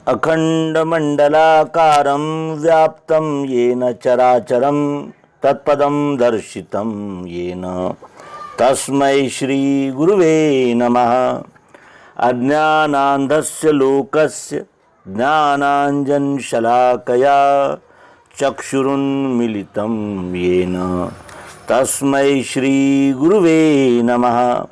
अखंडमंडलाकारं व्याप्तं येन चराचरं तत्पदं दर्शितं येन तस्मै श्री गुरुवे नमः। अज्ञानान्धस्य लोकस्य ज्ञानाञ्जनशलाकया चक्षुरुन्मीलितं येन तस्मै श्री गुरुवे नमः।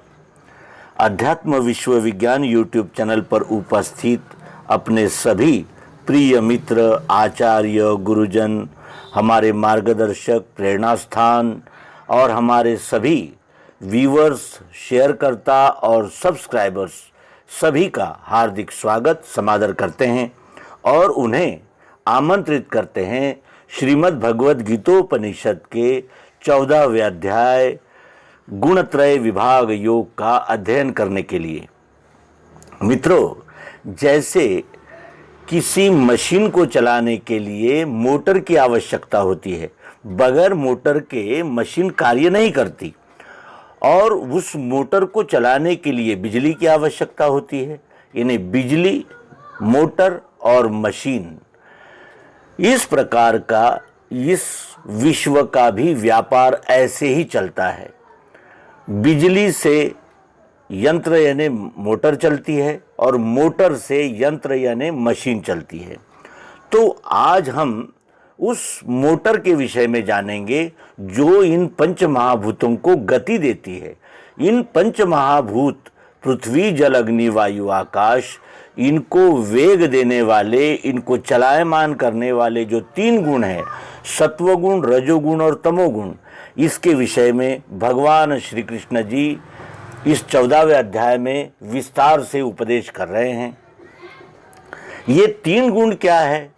अध्यात्म विश्व विज्ञान यूट्यूब चैनल पर उपस्थित अपने सभी प्रिय मित्र, आचार्य, गुरुजन, हमारे मार्गदर्शक, प्रेरणा स्थान और हमारे सभी व्यूअर्स, शेयरकर्ता और सब्सक्राइबर्स सभी का हार्दिक स्वागत समादर करते हैं और उन्हें आमंत्रित करते हैं श्रीमद् भगवद गीतोपनिषद के 14वें अध्याय गुणत्रय विभाग योग का अध्ययन करने के लिए। मित्रों, जैसे किसी मशीन को चलाने के लिए मोटर की आवश्यकता होती है, बगैर मोटर के मशीन कार्य नहीं करती, और उस मोटर को चलाने के लिए बिजली की आवश्यकता होती है। यानी बिजली, मोटर और मशीन, इस प्रकार का इस विश्व का भी व्यापार ऐसे ही चलता है। बिजली से यंत्र यानी मोटर चलती है और मोटर से यंत्र यानी मशीन चलती है। तो आज हम उस मोटर के विषय में जानेंगे जो इन पंच महाभूतों को गति देती है। इन पंच महाभूत पृथ्वी, जल, अग्नि, वायु, आकाश, इनको वेग देने वाले, इनको चलायमान करने वाले जो 3 गुण हैं, सत्वगुण, रजोगुण और तमोगुण, इसके विषय में भगवान श्री कृष्ण जी इस 14वें अध्याय में विस्तार से उपदेश कर रहे हैं। ये 3 गुण क्या है?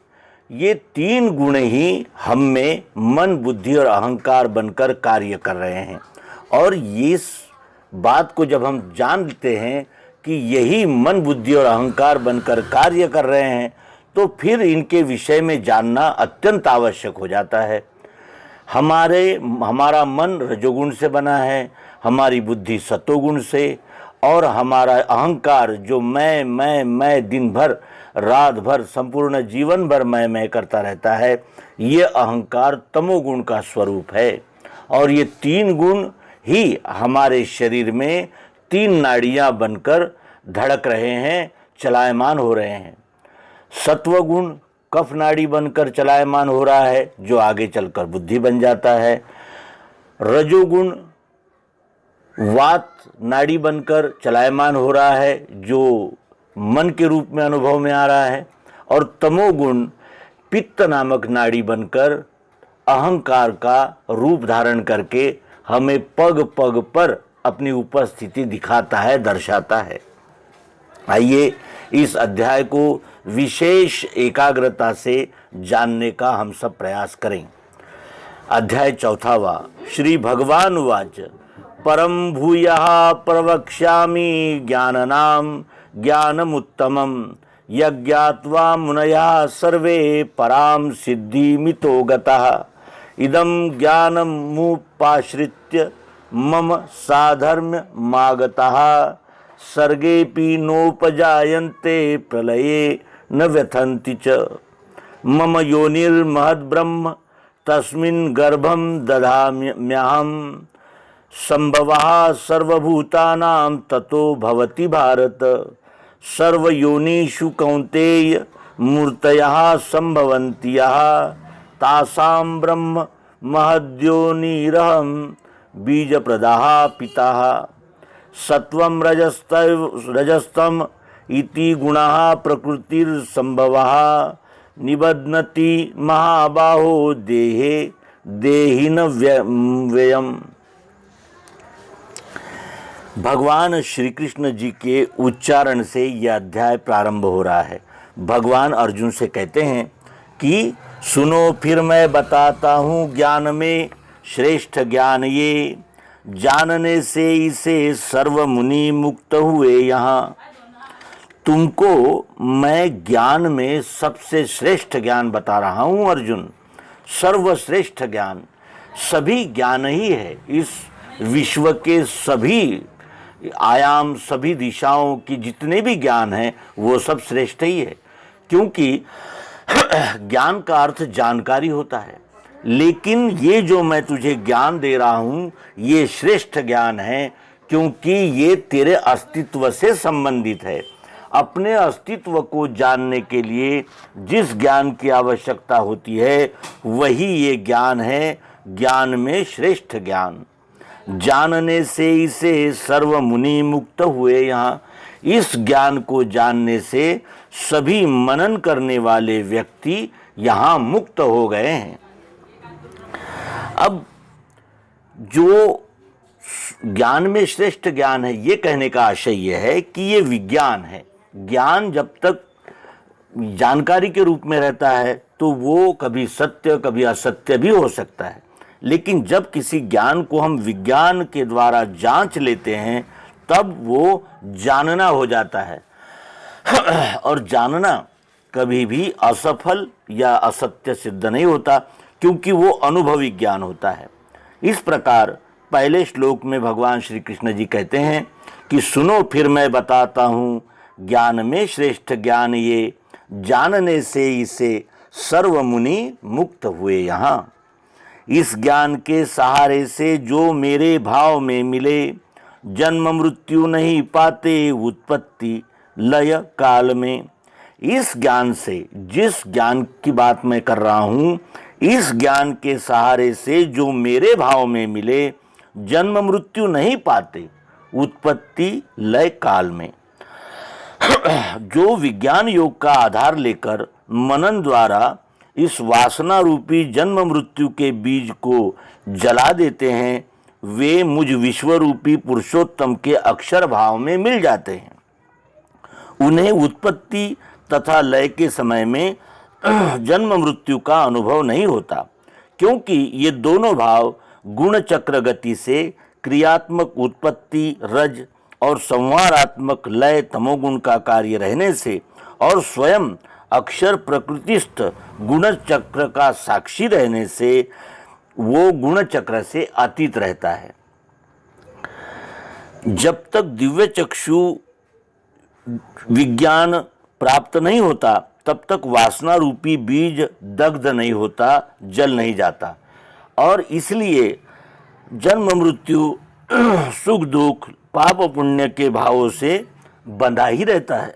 ये 3 गुण ही हम में मन, बुद्धि और अहंकार बनकर कार्य कर रहे हैं। और इस बात को जब हम जानते हैं कि यही मन, बुद्धि और अहंकार बनकर कार्य कर रहे हैं, तो फिर इनके विषय में जानना अत्यंत आवश्यक हो जाता है। हमारा मन रजोगुण से बना है, हमारी बुद्धि सतोगुण से, और हमारा अहंकार जो मैं दिन भर, रात भर, संपूर्ण जीवन भर मैं करता रहता है, ये अहंकार तमोगुण का स्वरूप है। और ये 3 गुण ही हमारे शरीर में 3 नाड़ियाँ बनकर धड़क रहे हैं, चलायमान हो रहे हैं। सत्वगुण कफ नाड़ी बनकर चलायमान हो रहा है, जो आगे चलकर बुद्धि बन जाता है। रजोगुण वात नाड़ी बनकर चलायमान हो रहा है, जो मन के रूप में अनुभव में आ रहा है। और तमोगुण पित्त नामक नाड़ी बनकर अहंकार का रूप धारण करके हमें पग पग पर अपनी उपस्थिति दिखाता है, दर्शाता है। आइए इस अध्याय को विशेष एकाग्रता से जानने का हम सब प्रयास करें। अध्याय 4वां। श्री भगवान उवाच परम भूयः प्रवक्ष्यामि ज्ञाननाम ज्ञानमुत्तमं यज्ञात्वा मुनयः सर्वे परां सिद्धिमितो गतः इदं ज्ञानमुपाश्रित्य मम साधर्म्यमागतः सर्गेऽपि नोपजायन्ते प्रलये न व्यथन्ति च मम योनिर्महद्ब्रह्म तस्मिन् गर्भं दधाम्यहं संभवः सर्वभूतानां ततो भवति भारत सर्वयोनिषु कौन्तेय मूर्तयः संभवन्ति यः तासां ब्रह्म महद्योनिरहं बीजप्रदः पिता सत्वं रजस्तम इति गुणाः प्रकृतिर्संभवः निबध्नति महाबाहो देहे देहिन व्ययम्। भगवान श्री कृष्ण जी के उच्चारण से यह अध्याय प्रारंभ हो रहा है। भगवान अर्जुन से कहते हैं कि सुनो फिर मैं बताता हूँ ज्ञान में श्रेष्ठ ज्ञान ये, जानने से इसे सर्व मुनि मुक्त हुए। यहाँ तुमको मैं ज्ञान में सबसे श्रेष्ठ ज्ञान बता रहा हूँ अर्जुन। सर्वश्रेष्ठ ज्ञान सभी ज्ञान ही है। इस विश्व के सभी आयाम, सभी दिशाओं की जितने भी ज्ञान हैं वो सब श्रेष्ठ ही है। क्योंकि ज्ञान का अर्थ जानकारी होता है। लेकिन ये जो मैं तुझे ज्ञान दे रहा हूं ये श्रेष्ठ ज्ञान है, क्योंकि ये तेरे अस्तित्व से संबंधित है। अपने अस्तित्व को जानने के लिए जिस ज्ञान की आवश्यकता होती है वही ये ज्ञान है, ज्ञान में श्रेष्ठ ज्ञान। जानने से इसे सर्व मुनि मुक्त हुए। यहाँ इस ज्ञान को जानने से सभी मनन करने वाले व्यक्ति यहाँ मुक्त हो गए हैं। अब जो ज्ञान में श्रेष्ठ ज्ञान है, ये कहने का आशय यह है कि ये विज्ञान है। ज्ञान जब तक जानकारी के रूप में रहता है तो वो कभी सत्य कभी असत्य भी हो सकता है, लेकिन जब किसी ज्ञान को हम विज्ञान के द्वारा जांच लेते हैं तब वो जानना हो जाता है। और जानना कभी भी असफल या असत्य सिद्ध नहीं होता, क्योंकि वो अनुभवी ज्ञान होता है। इस प्रकार पहले श्लोक में भगवान श्री कृष्ण जी कहते हैं कि सुनो फिर मैं बताता हूँ, ज्ञान में श्रेष्ठ ज्ञान ये, जानने से इसे सर्व मुनि मुक्त हुए। यहाँ इस ज्ञान के सहारे से जो मेरे भाव में मिले, जन्म मृत्यु नहीं पाते उत्पत्ति लय काल में। इस ज्ञान से, जिस ज्ञान की बात मैं कर रहा हूँ, इस ज्ञान के सहारे से जो मेरे भाव में मिले, जन्म मृत्यु नहीं पाते उत्पत्ति लय काल में। जो विज्ञान योग का आधार लेकर मनन द्वारा इस वासना रूपी जन्म मृत्यु के बीज को जला देते हैं, वे मुझ विश्व रूपी पुरुषोत्तम के अक्षर भाव में मिल जाते हैं। उन्हें उत्पत्ति तथा लय के समय में जन्म मृत्यु का अनुभव नहीं होता, क्योंकि ये दोनों भाव गुण चक्र गति से क्रियात्मक उत्पत्ति रज और संवारात्मक लय तमोगुण का कार्य रहने से और स्वयं अक्षर प्रकृतिस्थ गुण चक्र का साक्षी रहने से वो गुण चक्र से अतीत रहता है। जब तक दिव्य चक्षु विज्ञान प्राप्त नहीं होता तब तक वासना रूपी बीज दग्ध नहीं होता, जल नहीं जाता, और इसलिए जन्म मृत्यु सुख दुख पाप पुण्य के भावों से बंधा ही रहता है।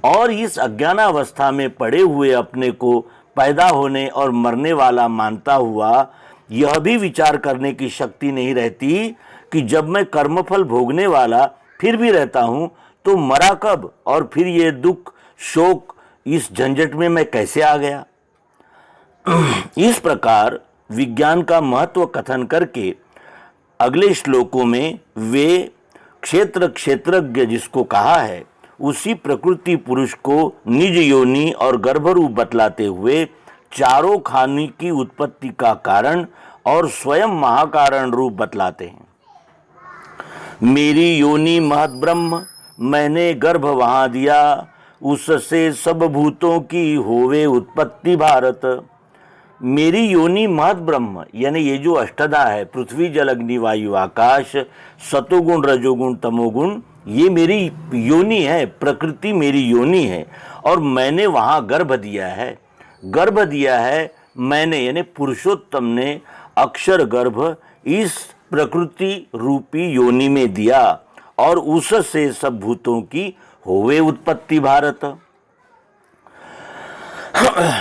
और इस अज्ञानावस्था में पड़े हुए अपने को पैदा होने और मरने वाला मानता हुआ यह भी विचार करने की शक्ति नहीं रहती कि जब मैं कर्मफल भोगने वाला फिर भी रहता हूँ तो मरा कब, और फिर ये दुख शोक इस झंझट में मैं कैसे आ गया। इस प्रकार विज्ञान का महत्व कथन करके अगले श्लोकों में वे क्षेत्रज्ञ जिसको कहा है उसी प्रकृति पुरुष को निज योनि और गर्भरूप बतलाते हुए चारों खानी की उत्पत्ति का कारण और स्वयं महाकारण रूप बतलाते हैं। मेरी योनि महत ब्रह्म, मैंने गर्भ वहां दिया, उससे सब भूतों की होवे उत्पत्ति भारत। मेरी योनि महत ब्रह्म, यानी ये जो अष्टधा है पृथ्वी जल अग्नि वायु आकाश, सतोगुण रजोगुण तमोगुण, ये मेरी योनि है, प्रकृति मेरी योनि है, और मैंने वहाँ गर्भ दिया है। गर्भ दिया है मैंने, यानी पुरुषोत्तम ने अक्षर गर्भ इस प्रकृति रूपी योनि में दिया और उससे सब भूतों की होवे उत्पत्ति भारत।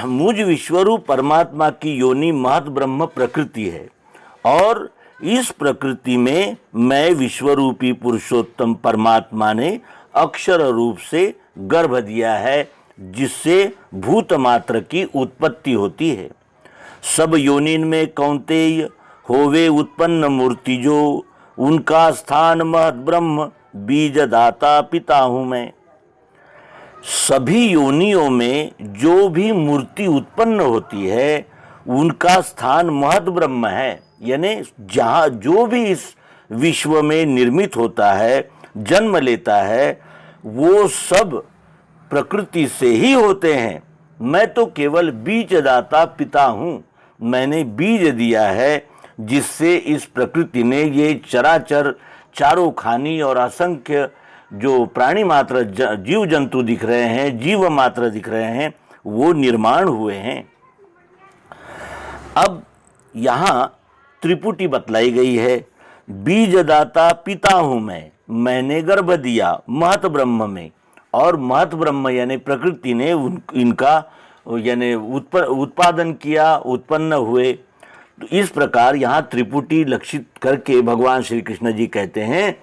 मुझ विश्वरूप परमात्मा की योनि महत ब्रह्म प्रकृति है, और इस प्रकृति में मैं विश्वरूपी पुरुषोत्तम परमात्मा ने अक्षर रूप से गर्भ दिया है, जिससे भूत मात्र की उत्पत्ति होती है। सब योनिन में कौंतेय होवे उत्पन्न मूर्ति जो, उनका स्थान महत ब्रह्म बीज दाता पिता हूँ मैं। सभी योनियों में जो भी मूर्ति उत्पन्न होती है उनका स्थान महत ब्रह्म है, यानी जहाँ जो भी इस विश्व में निर्मित होता है, जन्म लेता है, वो सब प्रकृति से ही होते हैं। मैं तो केवल बीज दाता पिता हूँ, मैंने बीज दिया है जिससे इस प्रकृति ने ये चराचर चारों खानी और असंख्य जो प्राणी मात्र जीव जंतु दिख रहे हैं, जीव मात्र दिख रहे हैं, वो निर्माण हुए हैं। अब यहाँ त्रिपुटी बतलाई गई है। बीजदाता पिता हूँ मैंने गर्भ दिया महत ब्रह्म में। और महत ब्रह्म यानी प्रकृति ने इनका यानी उत्पादन किया, उत्पन्न हुए। तो इस प्रकार यहाँ त्रिपुटी लक्षित करके भगवान श्री कृष्ण जी कहते हैं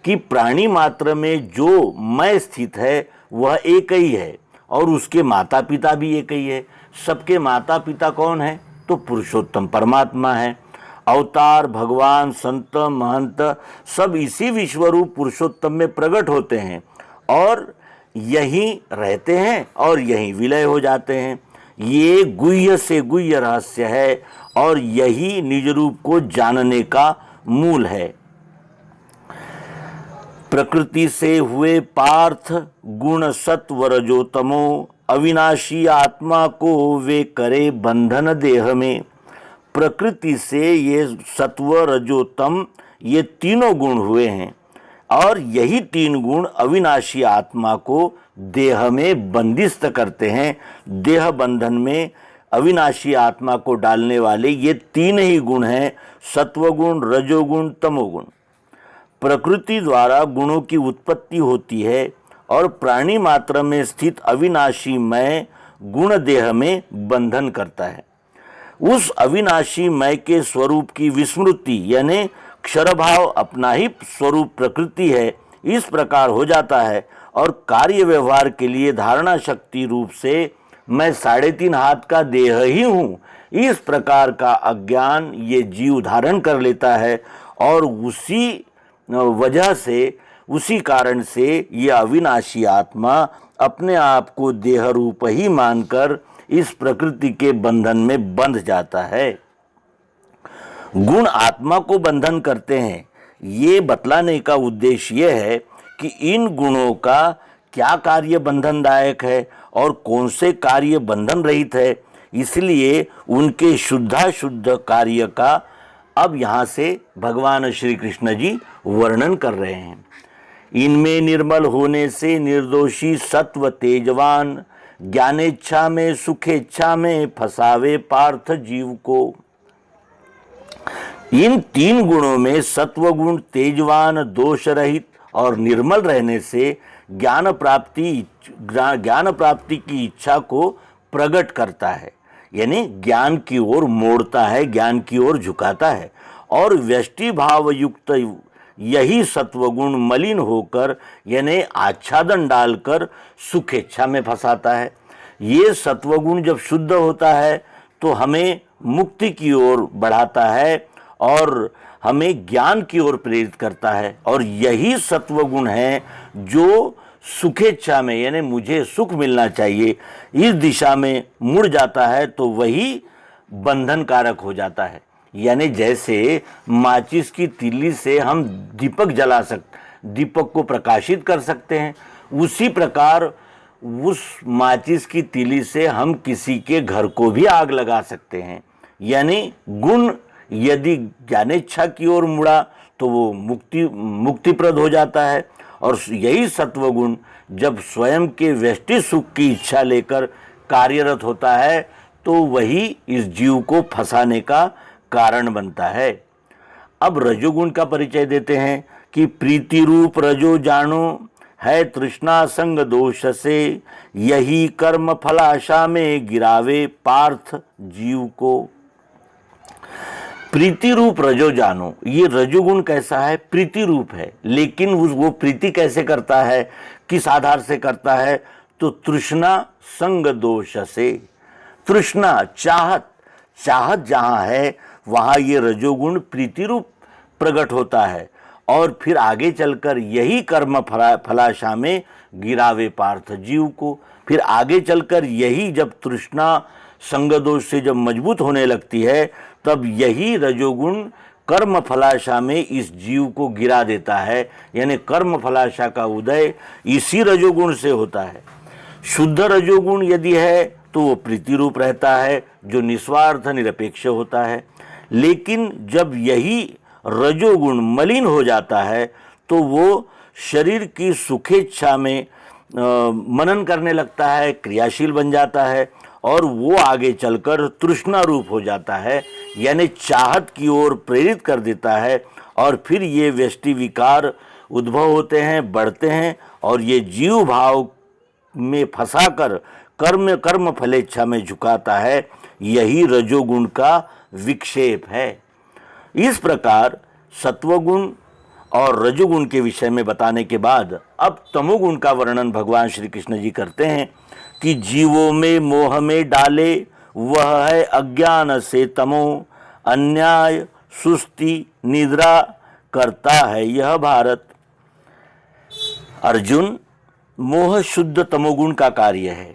कि प्राणी मात्र में जो मैं स्थित है वह एक ही है और उसके माता पिता भी एक ही है। सबके माता पिता कौन है? तो पुरुषोत्तम परमात्मा है। अवतार, भगवान, संत, महंत सब इसी विश्वरूप पुरुषोत्तम में प्रकट होते हैं और यहीं रहते हैं और यहीं विलय हो जाते हैं। ये गुह्य से गुह्य रहस्य है और यही निज रूप को जानने का मूल है। प्रकृति से हुए पार्थ गुण सत्व रजोतमो, अविनाशी आत्मा को वे करे बंधन देह में। प्रकृति से ये सत्व रजोतम ये तीनों गुण हुए हैं और यही तीन गुण अविनाशी आत्मा को देह में बंदिस्त करते हैं। देह बंधन में अविनाशी आत्मा को डालने वाले ये तीन ही गुण हैं, सत्वगुण, रजोगुण, तमोगुण। प्रकृति द्वारा गुणों की उत्पत्ति होती है और प्राणी मात्र में स्थित अविनाशी मय गुण देह में बंधन करता है। उस अविनाशी मय के स्वरूप की विस्मृति यानी क्षरभाव अपना ही स्वरूप प्रकृति है, इस प्रकार हो जाता है और कार्य व्यवहार के लिए धारणा शक्ति रूप से मैं 3.5 हाथ का देह ही हूँ, इस प्रकार का अज्ञान ये जीव धारण कर लेता है और उसी वजह से, उसी कारण से ये अविनाशी आत्मा अपने आप को देह रूप ही मानकर इस प्रकृति के बंधन में बंध जाता है। गुण आत्मा को बंधन करते हैं, ये बतलाने का उद्देश्य यह है कि इन गुणों का क्या कार्य बंधनदायक है और कौन से कार्य बंधन रहित है। इसलिए उनके शुद्धाशुद्ध कार्य का अब यहाँ से भगवान श्री कृष्ण जी वर्णन कर रहे हैं। इनमें निर्मल होने से निर्दोषी सत्व तेजवान, ज्ञानेच्छा में सुखेच्छा में फसावे पार्थ जीव को। इन तीन गुणों में सत्वगुण तेजवान, दोष रहित और निर्मल रहने से ज्ञान प्राप्ति की इच्छा को प्रकट करता है, यानी ज्ञान की ओर मोड़ता है, ज्ञान की ओर झुकाता है। और व्यष्टि भाव युक्त यही सत्वगुण मलिन होकर यानी आच्छादन डालकर सुखेच्छा में फंसाता है। ये सत्वगुण जब शुद्ध होता है तो हमें मुक्ति की ओर बढ़ाता है और हमें ज्ञान की ओर प्रेरित करता है। और यही सत्वगुण है जो सुखेच्छा में यानी मुझे सुख मिलना चाहिए इस दिशा में मुड़ जाता है, तो वही बंधन कारक हो जाता है। यानी जैसे माचिस की तीली से हम दीपक को प्रकाशित कर सकते हैं, उसी प्रकार उस माचिस की तीली से हम किसी के घर को भी आग लगा सकते हैं। यानी गुण यदि ज्ञानेच्छा की ओर मुड़ा तो वो मुक्तिप्रद हो जाता है और यही सत्वगुण जब स्वयं के व्यष्टि सुख की इच्छा लेकर कार्यरत होता है तो वही इस जीव को फंसाने का कारण बनता है। अब रजोगुण का परिचय देते हैं कि प्रीति रूप रजो जानो है तृष्णा संग दोष से, यही कर्म फलाशा में गिरावे पार्थ जीव को। प्रीति रूप रजो जानो, ये रजोगुण कैसा है? प्रीति रूप है, लेकिन वो प्रीति कैसे करता है, किस आधार से करता है? तो तृष्णा संग दोष से। तृष्णा चाहत जहाँ है वहाँ ये रजोगुण प्रीति रूप प्रकट होता है और फिर आगे चलकर यही कर्म फलाशा में गिरावे पार्थ जीव को। फिर आगे चलकर यही जब तृष्णा संग दोष से जब मजबूत होने लगती है तब यही रजोगुण कर्म फलाशा में इस जीव को गिरा देता है। यानी कर्म फलाशा का उदय इसी रजोगुण से होता है। शुद्ध रजोगुण यदि है तो वो प्रीति रूप रहता है जो निस्वार्थ निरपेक्ष होता है। लेकिन जब यही रजोगुण मलिन हो जाता है तो वो शरीर की सुखेच्छा में मनन करने लगता है, क्रियाशील बन जाता है और वो आगे चलकर तृष्णा रूप हो जाता है, यानी चाहत की ओर प्रेरित कर देता है। और फिर ये व्यष्टि विकार उद्भव होते हैं, बढ़ते हैं और ये जीव भाव में फंसाकर कर्म फलेच्छा में झुकाता है। यही रजोगुण का विक्षेप है। इस प्रकार सत्वगुण और रजोगुण के विषय में बताने के बाद अब तमोगुण का वर्णन भगवान श्री कृष्ण जी करते हैं कि जीवों में मोह में डाले वह है अज्ञान से तमो, अन्याय सुस्ती निद्रा करता है यह भारत। अर्जुन, मोह शुद्ध तमोगुण का कार्य है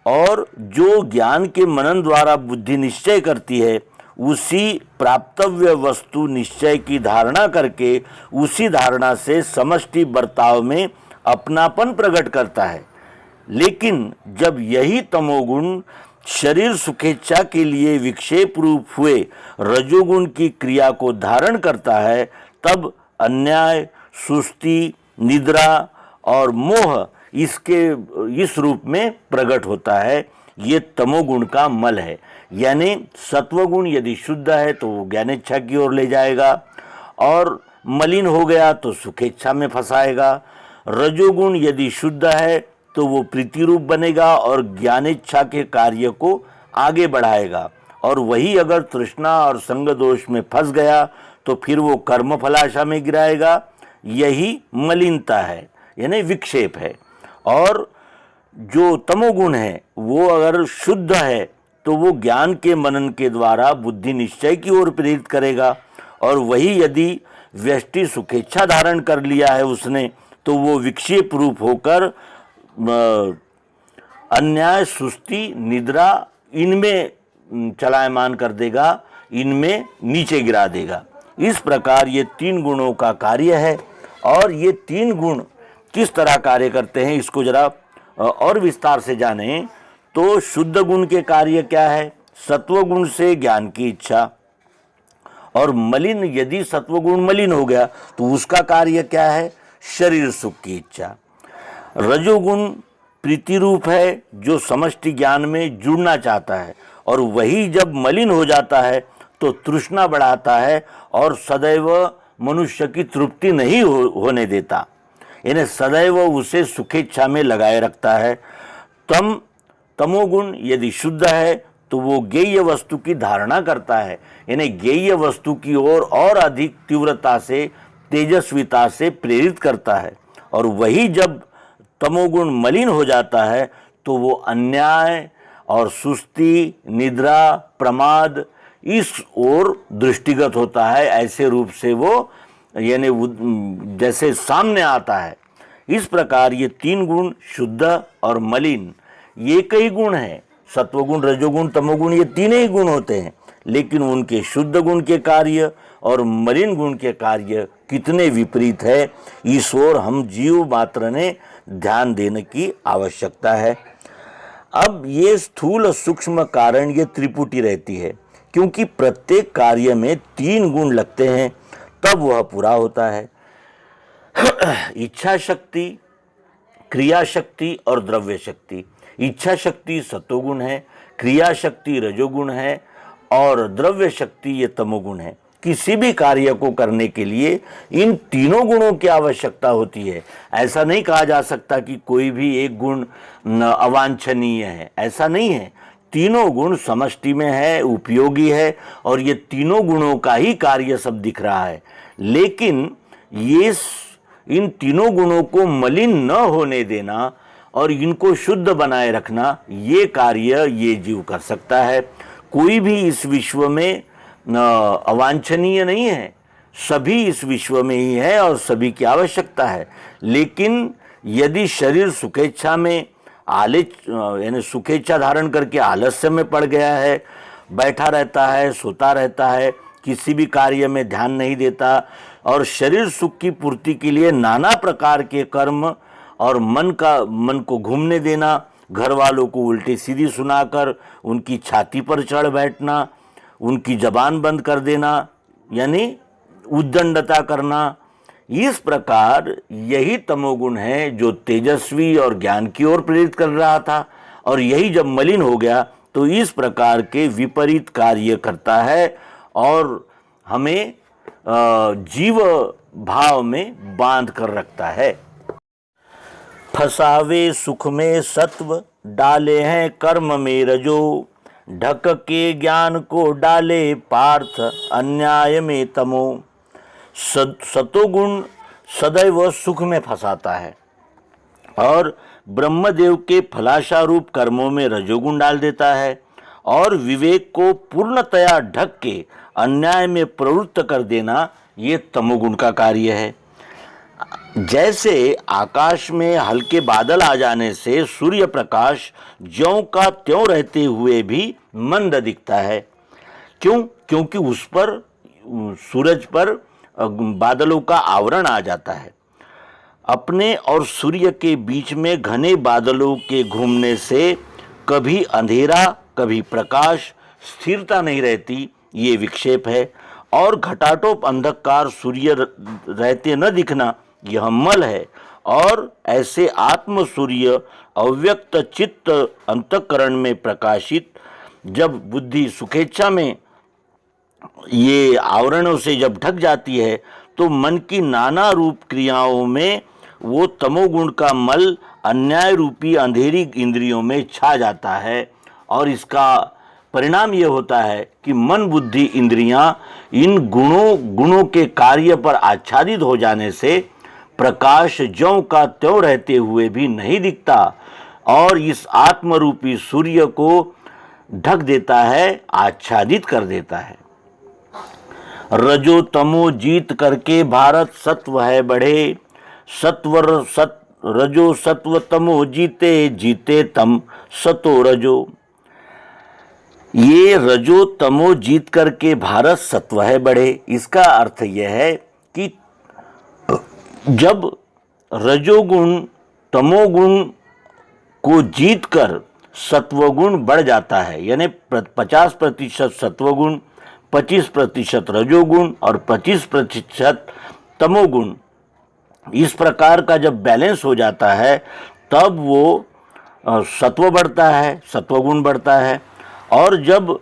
और जो ज्ञान के मनन द्वारा बुद्धि निश्चय करती है उसी प्राप्तव्य वस्तु निश्चय की धारणा करके उसी धारणा से समष्टि बर्ताव में अपनापन प्रकट करता है। लेकिन जब यही तमोगुण शरीर सुखेच्छा के लिए विक्षेप रूप हुए रजोगुण की क्रिया को धारण करता है, तब अन्याय सुस्ती निद्रा और मोह इस रूप में प्रकट होता है। ये तमोगुण का मल है। यानी सत्वगुण यदि शुद्ध है तो वो ज्ञानेच्छा की ओर ले जाएगा और मलिन हो गया तो सुखेच्छा में फंसाएगा। रजोगुण यदि शुद्ध है तो वो प्रीति रूप बनेगा और ज्ञानेच्छा के कार्य को आगे बढ़ाएगा। और वही अगर तृष्णा और संग दोष में फंस गया तो फिर वो कर्म फलाशा में गिराएगा। यही मलिनता है, यानी विक्षेप है। और जो तमोगुण है वो अगर शुद्ध है तो वो ज्ञान के मनन के द्वारा बुद्धि निश्चय की ओर प्रेरित करेगा। और वही यदि व्यष्टि सुखेच्छा धारण कर लिया है उसने तो वो विक्षेप रूप होकर अन्याय सुस्ती निद्रा इनमें चलायमान कर देगा, इनमें नीचे गिरा देगा। इस प्रकार ये तीन गुणों का कार्य है। और ये तीन गुण किस तरह कार्य करते हैं इसको जरा और विस्तार से जानें तो शुद्ध गुण के कार्य क्या है? सत्वगुण से ज्ञान की इच्छा। और मलिन यदि सत्वगुण मलिन हो गया तो उसका कार्य क्या है? शरीर सुख की इच्छा। रजोगुण प्रीति रूप है जो समष्टि ज्ञान में जुड़ना चाहता है और वही जब मलिन हो जाता है तो तृष्णा बढ़ाता है और सदैव मनुष्य की तृप्ति नहीं होने देता, यानी सदैव उसे सुखेच्छा में लगाए रखता है। तमोगुण यदि शुद्ध है तो वो ज्ञेय वस्तु की धारणा करता है, यानी ज्ञेय वस्तु की ओर और अधिक तीव्रता से तेजस्विता से प्रेरित करता है। और वही जब तमोगुण मलिन हो जाता है तो वो अन्याय और सुस्ती निद्रा प्रमाद इस ओर दृष्टिगत होता है। ऐसे रूप से वो यानी जैसे सामने आता है। इस प्रकार ये तीन गुण शुद्ध और मलिन ये कई गुण हैं। सत्वगुण रजोगुण तमोगुण ये तीन ही गुण होते हैं, लेकिन उनके शुद्ध गुण के कार्य और मलिन गुण के कार्य कितने विपरीत है, इस ओर हम जीव मात्र ने ध्यान देने की आवश्यकता है। अब ये स्थूल सूक्ष्म कारण ये त्रिपुटी रहती है, क्योंकि प्रत्येक कार्य में तीन गुण लगते हैं तब वह पूरा होता है। इच्छा शक्ति, क्रिया शक्ति और द्रव्य शक्ति। इच्छा शक्ति सत्वगुण है, क्रिया शक्ति रजोगुण है और द्रव्य शक्ति ये तमोगुण है। किसी भी कार्य को करने के लिए इन तीनों गुणों की आवश्यकता होती है। ऐसा नहीं कहा जा सकता कि कोई भी एक गुण अवांछनीय है, ऐसा नहीं है। तीनों गुण समष्टि में है, उपयोगी है और ये तीनों गुणों का ही कार्य सब दिख रहा है। लेकिन ये इन तीनों गुणों को मलिन न होने देना और इनको शुद्ध बनाए रखना, ये कार्य ये जीव कर सकता है। कोई भी इस विश्व में अवांछनीय नहीं है, सभी इस विश्व में ही है और सभी की आवश्यकता है। लेकिन यदि शरीर सुखेच्छा में यानी सुखेच्छा धारण करके आलस्य में पड़ गया है, बैठा रहता है, सोता रहता है, किसी भी कार्य में ध्यान नहीं देता और शरीर सुख की पूर्ति के लिए नाना प्रकार के कर्म और मन को घूमने देना, घर वालों को उल्टी सीधी सुनाकर उनकी छाती पर चढ़ बैठना, उनकी जबान बंद कर देना, यानी उद्दंडता करना, इस प्रकार यही तमोगुण है जो तेजस्वी और ज्ञान की ओर प्रेरित कर रहा था, और यही जब मलिन हो गया तो इस प्रकार के विपरीत कार्य करता है और हमें जीव भाव में बांध कर रखता है। फसावे सुख में सत्व, डाले हैं कर्म में रजो, ढक के ज्ञान को डाले पार्थ अन्याय में तमो। सतोगुण सदैव सुख में फंसाता है और ब्रह्मदेव के फलाशारूप कर्मों में रजोगुण डाल देता है, और विवेक को पूर्णतया ढक के अन्याय में प्रवृत्त कर देना ये तमोगुण का कार्य है। जैसे आकाश में हल्के बादल आ जाने से सूर्य प्रकाश ज्यों का त्यों रहते हुए भी मंद दिखता है। क्यों? क्योंकि उस पर, सूरज पर बादलों का आवरण आ जाता है। अपने और सूर्य के बीच में घने बादलों के घूमने से कभी अंधेरा कभी प्रकाश, स्थिरता नहीं रहती, ये विक्षेप है। और घटाटोप अंधकार सूर्य रहते न दिखना, यह मल है। और ऐसे आत्म सूर्य अव्यक्त चित्त अंतःकरण में प्रकाशित जब बुद्धि सुखेच्छा में ये आवरणों से जब ढक जाती है तो मन की नाना रूप क्रियाओं में वो तमोगुण का मल अन्याय रूपी अंधेरी इंद्रियों में छा जाता है, और इसका परिणाम ये होता है कि मन बुद्धि इंद्रियां इन गुणों के कार्य पर आच्छादित हो जाने से प्रकाश ज्यों का त्यों रहते हुए भी नहीं दिखता और इस आत्मरूपी सूर्य को ढक देता है, आच्छादित कर देता है। रजो तमो जीत करके भारत सत्व है बढ़े, रजो सत्व तमो जीते, जीते तम सतो रजो। ये रजो तमो जीत करके भारत सत्व है बढ़े, इसका अर्थ यह है कि जब रजोगुण तमोगुण को जीतकर सत्वगुण बढ़ जाता है, यानी 50% सत्वगुण, 25% रजोगुण और 25% तमोगुण, इस प्रकार का जब बैलेंस हो जाता है तब वो सत्व बढ़ता है, सत्वगुण बढ़ता है। और जब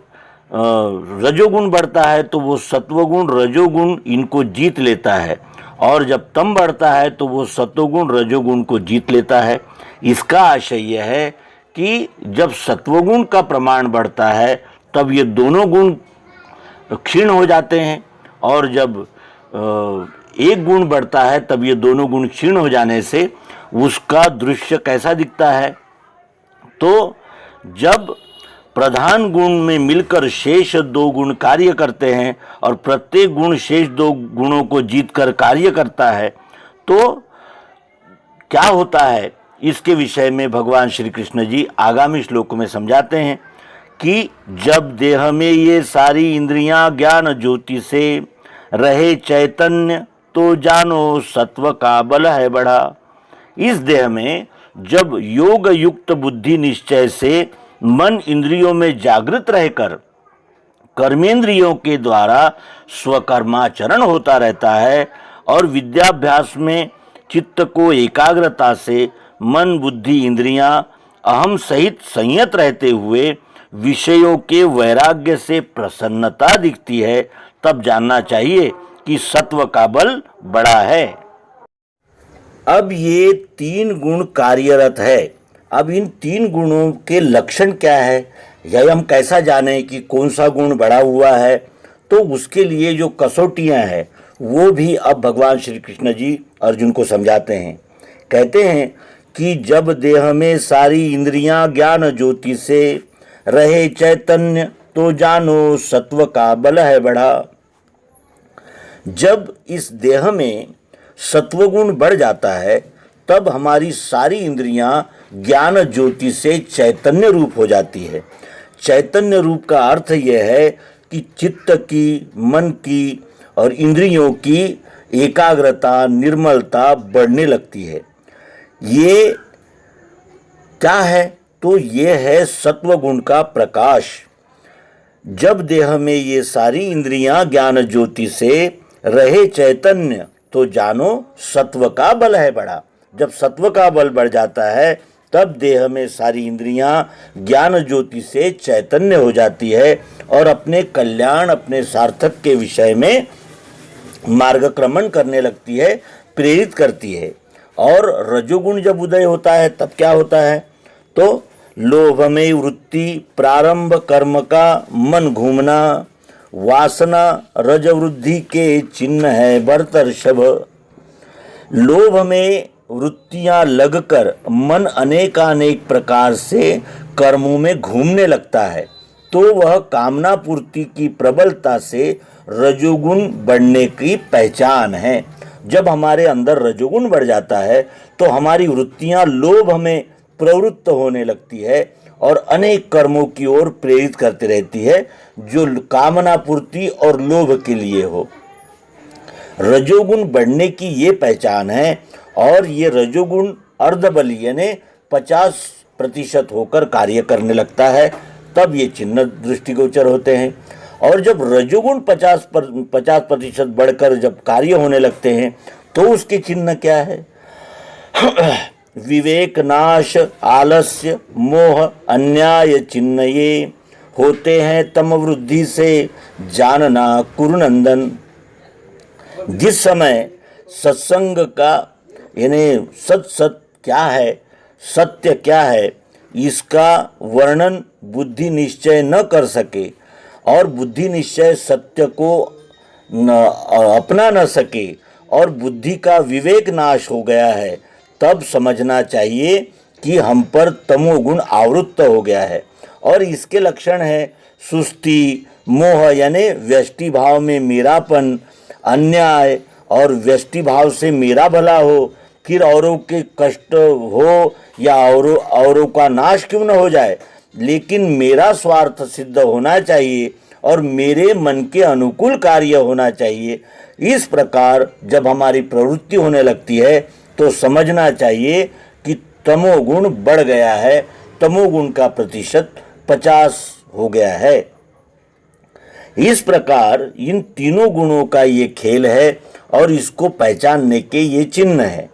रजोगुण बढ़ता है तो वो सत्वगुण रजोगुण इनको जीत लेता है, और जब तम बढ़ता है तो वो सत्वगुण रजोगुण को जीत लेता है। इसका आशय यह है कि जब सत्वगुण का प्रमाण बढ़ता है तब ये दोनों गुण क्षीण हो जाते हैं, और जब एक गुण बढ़ता है तब ये दोनों गुण क्षीण हो जाने से उसका दृश्य कैसा दिखता है। तो जब प्रधान गुण में मिलकर शेष दो गुण कार्य करते हैं और प्रत्येक गुण शेष दो गुणों को जीतकर कार्य करता है तो क्या होता है, इसके विषय में भगवान श्री कृष्ण जी आगामी श्लोक में समझाते हैं कि जब देह में ये सारी इंद्रियां ज्ञान ज्योति से रहे चैतन्य तो जानो सत्व का बल है बढ़ा। इस देह में जब योग युक्त बुद्धि निश्चय से मन इंद्रियों में जागृत रहकर कर्मेंद्रियों के द्वारा स्वकर्माचरण होता रहता है और विद्याभ्यास में चित्त को एकाग्रता से मन बुद्धि इंद्रियां अहम सहित संयत रहते हुए विषयों के वैराग्य से प्रसन्नता दिखती है, तब जानना चाहिए कि सत्व का बल बड़ा है। अब ये 3 गुण कार्यरत है। अब इन 3 गुणों के लक्षण क्या है, या हम कैसा जाने कि कौन सा गुण बढ़ा हुआ है, तो उसके लिए जो कसौटियां हैं वो भी अब भगवान श्री कृष्ण जी अर्जुन को समझाते हैं। कहते हैं कि जब देह में सारी इंद्रियां ज्ञान ज्योति से रहे चैतन्य तो जानो सत्व का बल है बढ़ा। जब इस देह में सत्वगुण बढ़ जाता है तब हमारी सारी इंद्रियां ज्ञान ज्योति से चैतन्य रूप हो जाती है। चैतन्य रूप का अर्थ यह है कि चित्त की, मन की और इंद्रियों की एकाग्रता, निर्मलता बढ़ने लगती है। ये क्या है, तो ये है सत्वगुण का प्रकाश। जब देह में ये सारी इंद्रियां ज्ञान ज्योति से रहे चैतन्य तो जानो सत्व का बल है बड़ा। जब सत्व का बल बढ़ जाता है तब देह में सारी इंद्रियां ज्ञान ज्योति से चैतन्य हो जाती है और अपने कल्याण, अपने सार्थक के विषय में मार्गक्रमण करने लगती है, प्रेरित करती है। और रजोगुण जब उदय होता है तब क्या होता है? तो लोभमय वृत्ति, प्रारंभ कर्म का मन घूमना, वासना रजवृद्धि के चिन्ह है भरतर्षभ। लोभ में वृत्तियां लगकर मन अनेकानेक प्रकार से कर्मों में घूमने लगता है, तो वह कामना पूर्ति की प्रबलता से रजोगुण बढ़ने की पहचान है। जब हमारे अंदर रजोगुण बढ़ जाता है तो हमारी वृत्तियां लोभ में प्रवृत्त होने लगती है और अनेक कर्मों की ओर प्रेरित करती रहती है जो कामना पूर्ति और लोभ के लिए हो। रजोगुण बढ़ने की ये पहचान है और ये रजोगुण अर्धबली यानी 50% होकर कार्य करने लगता है, तब ये चिन्ह दृष्टिगोचर होते हैं। और जब रजोगुण 50% बढ़कर जब कार्य होने लगते हैं तो उसके चिन्ह क्या है? विवेक नाश, आलस्य, मोह, अन्याय चिन्ह ये होते हैं तम वृद्धि से जानना कुरुनंदन। जिस समय सत्संग का यानी सत क्या है, सत्य क्या है, इसका वर्णन बुद्धि निश्चय न कर सके और बुद्धि निश्चय सत्य को अपना न सके और बुद्धि का विवेक नाश हो गया है, तब समझना चाहिए कि हम पर तमोगुण आवृत्त हो गया है। और इसके लक्षण है सुस्ती, मोह यानी व्यष्टि भाव में मेरापन, अन्याय और व्यष्टि भाव से मेरा भला हो, फिर औरों के कष्ट हो या औरों का नाश क्यों न हो जाए, लेकिन मेरा स्वार्थ सिद्ध होना चाहिए और मेरे मन के अनुकूल कार्य होना चाहिए। इस प्रकार जब हमारी प्रवृत्ति होने लगती है तो समझना चाहिए कि तमोगुण बढ़ गया है, तमोगुण का प्रतिशत 50 हो गया है। इस प्रकार इन तीनों गुणों का ये खेल है और इसको पहचानने के ये चिन्ह है।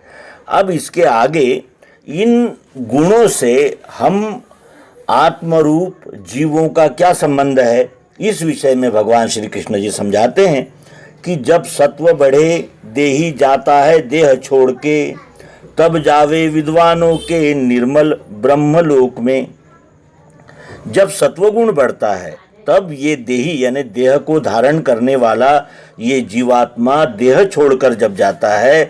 अब इसके आगे इन गुणों से हम आत्मरूप जीवों का क्या संबंध है, इस विषय में भगवान श्री कृष्ण जी समझाते हैं कि जब सत्व बढ़े देही जाता है देह छोड़ के, तब जावे विद्वानों के निर्मल ब्रह्मलोक में। जब सत्वगुण बढ़ता है तब ये देही यानी देह को धारण करने वाला ये जीवात्मा देह छोड़कर जब जाता है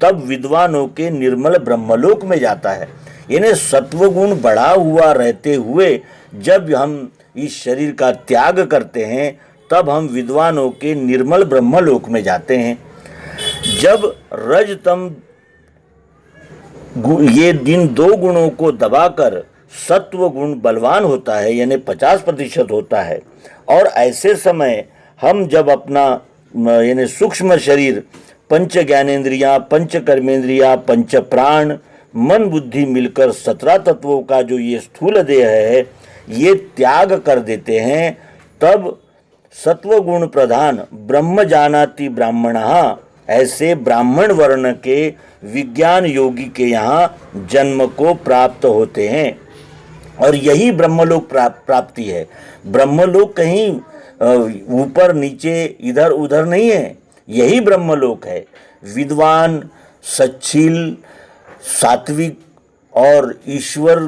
तब विद्वानों के निर्मल ब्रह्मलोक में जाता है। यानी सत्वगुण बढ़ा हुआ रहते हुए जब हम इस शरीर का त्याग करते हैं तब हम विद्वानों के निर्मल ब्रह्मलोक में जाते हैं। जब रजतम ये इन दो गुणों को दबाकर सत्व गुण बलवान होता है यानी 50% होता है, और ऐसे समय हम जब अपना यानी सूक्ष्म शरीर, पंच ज्ञानेन्द्रियाँ, पंच कर्मेंद्रियाँ, पंच प्राण, मन बुद्धि मिलकर 17 तत्वों का जो ये स्थूल देह है ये त्याग कर देते हैं, तब सत्वगुण प्रधान ब्रह्म जानाति ब्राह्मणः ऐसे ब्राह्मण वर्ण के विज्ञान योगी के यहाँ जन्म को प्राप्त होते हैं। और यही ब्रह्मलोक प्राप्ति है। ब्रह्मलोक कहीं ऊपर नीचे इधर उधर नहीं है, यही ब्रह्मलोक है। विद्वान, सच्शील, सात्विक और ईश्वर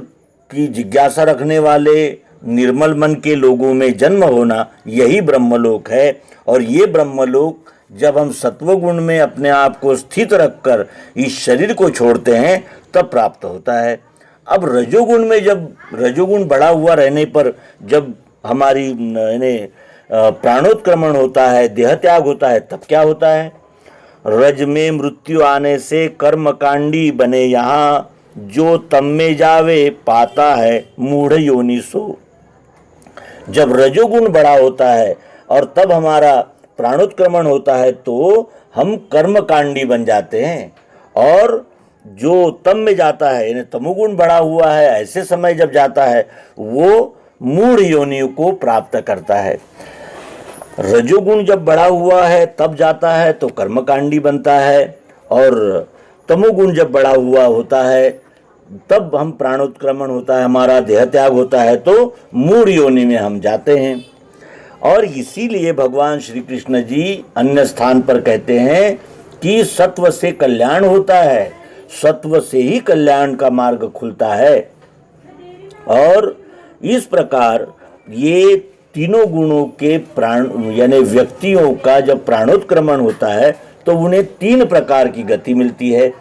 की जिज्ञासा रखने वाले निर्मल मन के लोगों में जन्म होना यही ब्रह्मलोक है। और ये ब्रह्मलोक जब हम सत्वगुण में अपने आप को स्थित रखकर इस शरीर को छोड़ते हैं तब प्राप्त होता है। अब रजोगुण में जब रजोगुण बढ़ा हुआ रहने पर जब हमारी प्राणोत्क्रमण होता है, देह त्याग होता है, तब क्या होता है? रज में मृत्यु आने से कर्मकांडी बने यहाँ, जो तम में जावे पाता है मूढ़ योनि सो। जब रजोगुण बड़ा होता है और तब हमारा प्राणोत्क्रमण होता है तो हम कर्मकांडी बन जाते हैं, और जो तम में जाता है यानी तमोगुण बढ़ा हुआ है ऐसे समय जब जाता है वो मूढ़ योनियों को प्राप्त करता है। रजोगुण जब बढ़ा हुआ है तब जाता है तो कर्मकांडी बनता है, और तमोगुण जब बढ़ा हुआ होता है तब हम प्राणोत्क्रमण होता है, हमारा देह त्याग होता है, तो मूढ़ योनि में हम जाते हैं। और इसीलिए भगवान श्री कृष्ण जी अन्य स्थान पर कहते हैं कि सत्व से कल्याण होता है, सत्व से ही कल्याण का मार्ग खुलता है। और इस प्रकार ये तीनों गुणों के प्राण यानी व्यक्तियों का जब प्राणोत्क्रमण होता है तो उन्हें 3 प्रकार की गति मिलती है।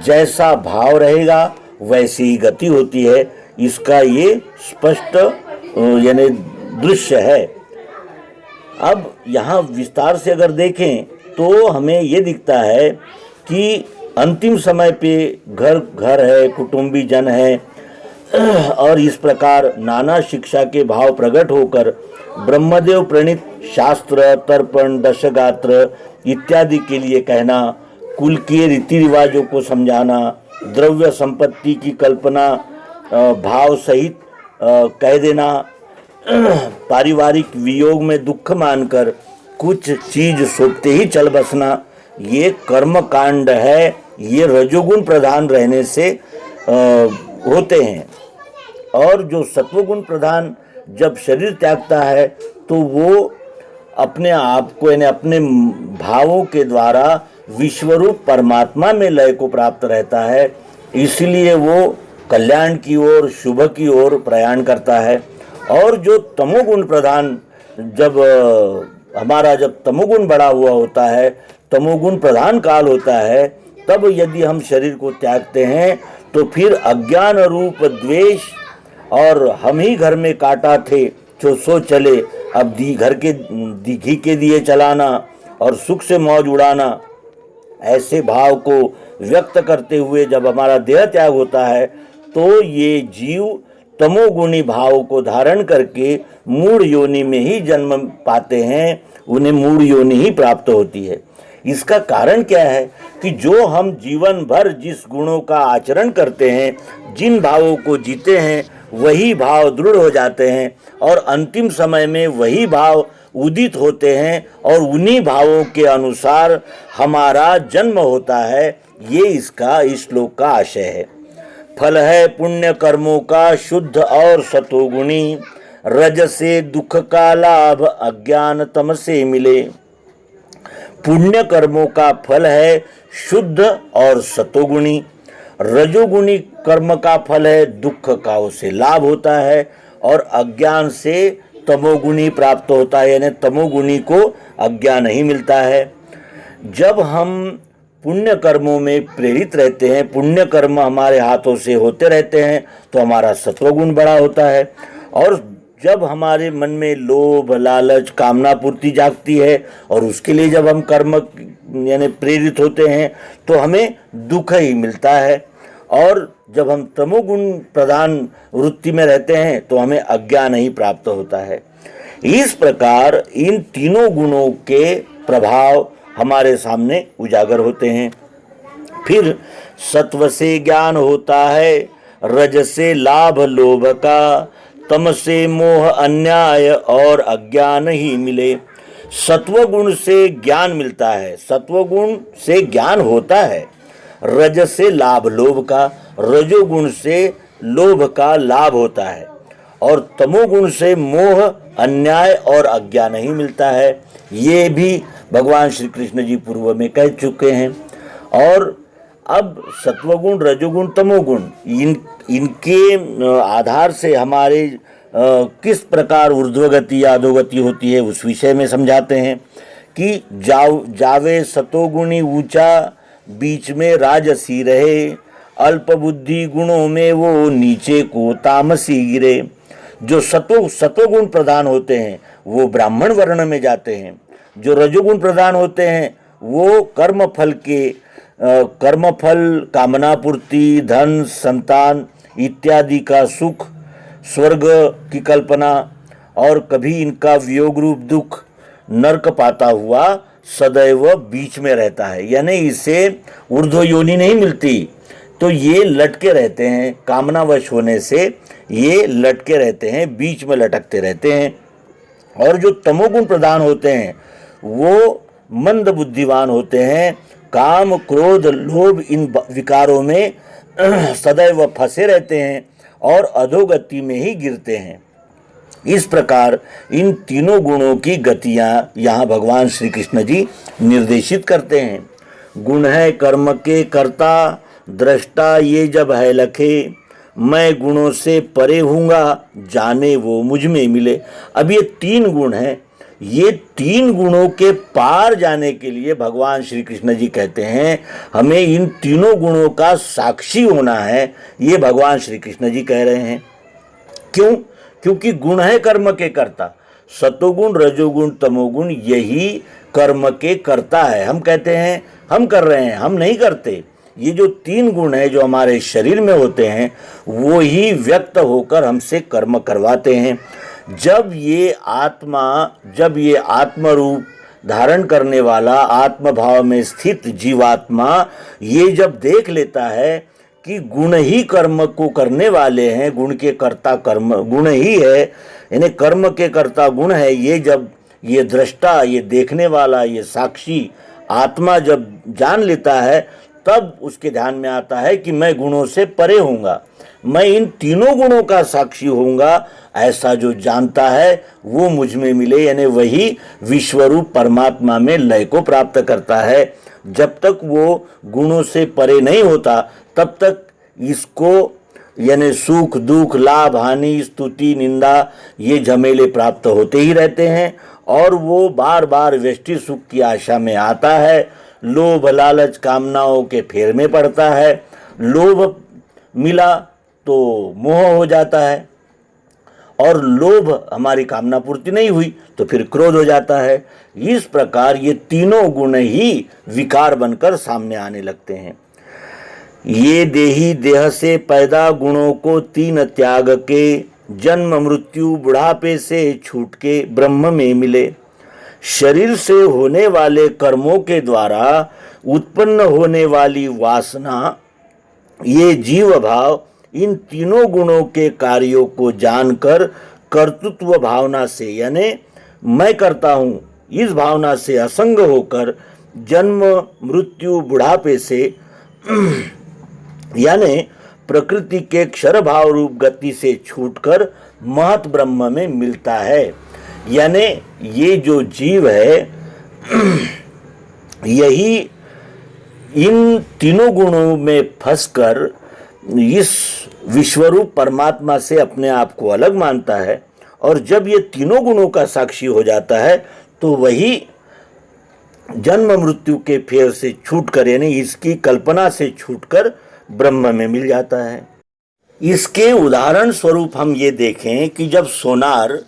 जैसा भाव रहेगा वैसी ही गति होती है, इसका ये स्पष्ट यानी दृश्य है। अब यहाँ विस्तार से अगर देखें तो हमें ये दिखता है कि अंतिम समय पे घर घर है, कुटुंबी जन है, और इस प्रकार नाना शिक्षा के भाव प्रकट होकर ब्रह्मदेव प्रणीत शास्त्र, तर्पण, दशगात्र इत्यादि के लिए कहना, कुल के रीति रिवाजों को समझाना, द्रव्य संपत्ति की कल्पना भाव सहित कह देना, पारिवारिक वियोग में दुख मानकर कुछ चीज सोचते ही चल बसना, ये कर्म कांड है। ये रजोगुण प्रधान रहने से होते हैं। और जो सत्वगुण प्रधान जब शरीर त्यागता है तो वो अपने आप को यानी अपने भावों के द्वारा विश्वरूप परमात्मा में लय को प्राप्त रहता है, इसलिए वो कल्याण की ओर, शुभ की ओर प्रयाण करता है। और जो तमोगुण प्रधान जब तमोगुण बढ़ा हुआ होता है, तमोगुण प्रधान काल होता है, तब यदि हम शरीर को त्यागते हैं तो फिर अज्ञान रूप द्वेष और हम ही घर में काटा थे जो सो चले, अब घर के घी के दिए चलाना और सुख से मौज उड़ाना, ऐसे भाव को व्यक्त करते हुए जब हमारा देह त्याग होता है तो ये जीव तमोगुणी भाव को धारण करके मूढ़ योनि में ही जन्म पाते हैं, उन्हें मूढ़ योनि ही प्राप्त होती है। इसका कारण क्या है कि जो हम जीवन भर जिस गुणों का आचरण करते हैं, जिन भावों को जीते हैं, वही भाव दृढ़ हो जाते हैं और अंतिम समय में वही भाव उदित होते हैं और उन्हीं भावों के अनुसार हमारा जन्म होता है। ये इसका इस श्लोक का आशय है। फल है पुण्य कर्मों का शुद्ध और सतोगुणी, रज से दुख का लाभ अज्ञान तम से मिले। पुण्य कर्मों का फल है शुद्ध और सतोगुणी, रजोगुणी कर्म का फल है दुख का उसे लाभ होता है, और अज्ञान से तमोगुणी प्राप्त होता है, यानी तमोगुणी को अज्ञान ही मिलता है। जब हम पुण्य कर्मों में प्रेरित रहते हैं, पुण्य कर्म हमारे हाथों से होते रहते हैं, तो हमारा सत्वगुण बड़ा होता है। और जब हमारे मन में लोभ, लालच, कामना पूर्ति जागती है और उसके लिए जब हम कर्म यानी प्रेरित होते हैं तो हमें दुख ही मिलता है। और जब हम तमोगुण प्रधान वृत्ति में रहते हैं तो हमें अज्ञान ही प्राप्त होता है। इस प्रकार इन तीनों गुणों के प्रभाव हमारे सामने उजागर होते हैं। फिर सत्व से ज्ञान होता है, रज से लाभ लोभ का, तम से मोह अन्याय और अज्ञान ही मिले। सत्वगुण से ज्ञान मिलता है, सत्वगुण से ज्ञान होता है, रज से लाभ लोभ का, रजोगुण से लोभ का लाभ होता है, और तमोगुण से मोह अन्याय और अज्ञान ही मिलता है। ये भी भगवान श्री कृष्ण जी पूर्व में कह चुके हैं। और अब सत्वगुण, रजोगुण, तमोगुण इनके आधार से हमारे किस प्रकार ऊर्ध्वगति या अधोगति होती है उस विषय में समझाते हैं कि जावे सतोगुणी ऊंचा, बीच में राजसी रहे, अल्प बुद्धि गुणों में वो नीचे को तामसी गिरे। जो सतोगुण प्रधान होते हैं वो ब्राह्मण वर्ण में जाते हैं, जो रजोगुण प्रधान होते हैं वो कर्मफल, कामना पूर्ति, धन, संतान इत्यादि का सुख, स्वर्ग की कल्पना, और कभी इनका वियोग रूप दुख, नरक पाता हुआ सदैव बीच में रहता है, यानी इसे ऊर्ध्व योनि नहीं मिलती, तो ये लटके रहते हैं। कामनावश होने से ये लटके रहते हैं, बीच में लटकते रहते हैं। और जो तमोगुण प्रधान होते हैं वो मंद बुद्धिवान होते हैं, काम क्रोध लोभ इन विकारों में सदैव फंसे रहते हैं और अधोगति में ही गिरते हैं। इस प्रकार इन तीनों गुणों की गतियां यहाँ भगवान श्री कृष्ण जी निर्देशित करते हैं। गुण है कर्म के कर्ता, दृष्टा ये जब है लखे, मैं गुणों से परे हूँगा, जाने वो मुझ में मिले। अब ये तीन गुण हैं, ये तीन गुणों के पार जाने के लिए भगवान श्री कृष्ण जी कहते हैं हमें इन तीनों गुणों का साक्षी होना है। ये भगवान श्री कृष्ण जी कह रहे हैं। क्यों? क्योंकि गुण है कर्म के कर्ता, सतोगुण रजोगुण तमोगुण यही कर्म के कर्ता है। हम कहते हैं हम कर रहे हैं, हम नहीं करते। ये जो तीन गुण है जो हमारे शरीर में होते हैं वो ही व्यक्त होकर हमसे कर्म करवाते हैं। जब ये आत्म रूप धारण करने वाला आत्म भाव में स्थित जीवात्मा ये जब देख लेता है कि गुण ही कर्म को करने वाले हैं, गुण के कर्ता कर्म गुण ही है, यानी कर्म के कर्ता गुण है, ये जब ये दृष्टा, ये देखने वाला, ये साक्षी आत्मा जब जान लेता है तब उसके ध्यान में आता है कि मैं गुणों से परे होऊंगा, मैं इन तीनों गुणों का साक्षी होऊंगा। ऐसा जो जानता है वो मुझ में मिले, यानी वही विश्वरूप परमात्मा में लय को प्राप्त करता है। जब तक वो गुणों से परे नहीं होता तब तक इसको यानी सुख दुख लाभ हानि स्तुति निंदा ये झमेले प्राप्त होते ही रहते हैं और वो बार बार व्यष्टि सुख की आशा में आता है, लोभ लालच कामनाओं के फेर में पड़ता है। लोभ मिला तो मोह हो जाता है और लोभ हमारी कामना पूर्ति नहीं हुई तो फिर क्रोध हो जाता है। इस प्रकार ये तीनों गुण ही विकार बनकर सामने आने लगते हैं। ये देही देह से पैदा गुणों को तीन त्याग के, जन्म मृत्यु बुढ़ापे से छूट के ब्रह्म में मिले। शरीर से होने वाले कर्मों के द्वारा उत्पन्न होने वाली वासना, ये जीव भाव इन तीनों गुणों के कार्यों को जानकर कर्तृत्व भावना से यानी मैं करता हूँ इस भावना से असंग होकर जन्म मृत्यु बुढ़ापे से यानी प्रकृति के क्षर भाव रूप गति से छूटकर महत ब्रह्म में मिलता है। यानी ये जो जीव है यही इन तीनों गुणों में फंसकर इस विश्वरूप परमात्मा से अपने आप को अलग मानता है और जब ये तीनों गुणों का साक्षी हो जाता है तो वही जन्म मृत्यु के फेर से छूटकर यानी इसकी कल्पना से छूटकर ब्रह्म में मिल जाता है। इसके उदाहरण स्वरूप हम ये देखें कि जब सोनार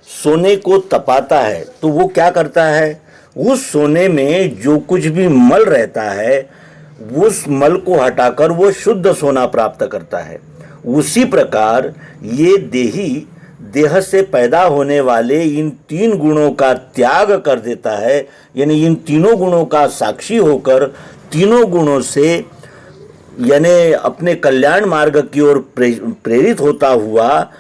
सोने को तपाता है तो वो क्या करता है, उस सोने में जो कुछ भी मल रहता है उस मल को हटाकर वो शुद्ध सोना प्राप्त करता है। उसी प्रकार ये देही देह से पैदा होने वाले इन तीन गुणों का त्याग कर देता है, यानी इन तीनों गुणों का साक्षी होकर तीनों गुणों से यानी अपने कल्याण मार्ग की ओर प्रेरित होता हुआ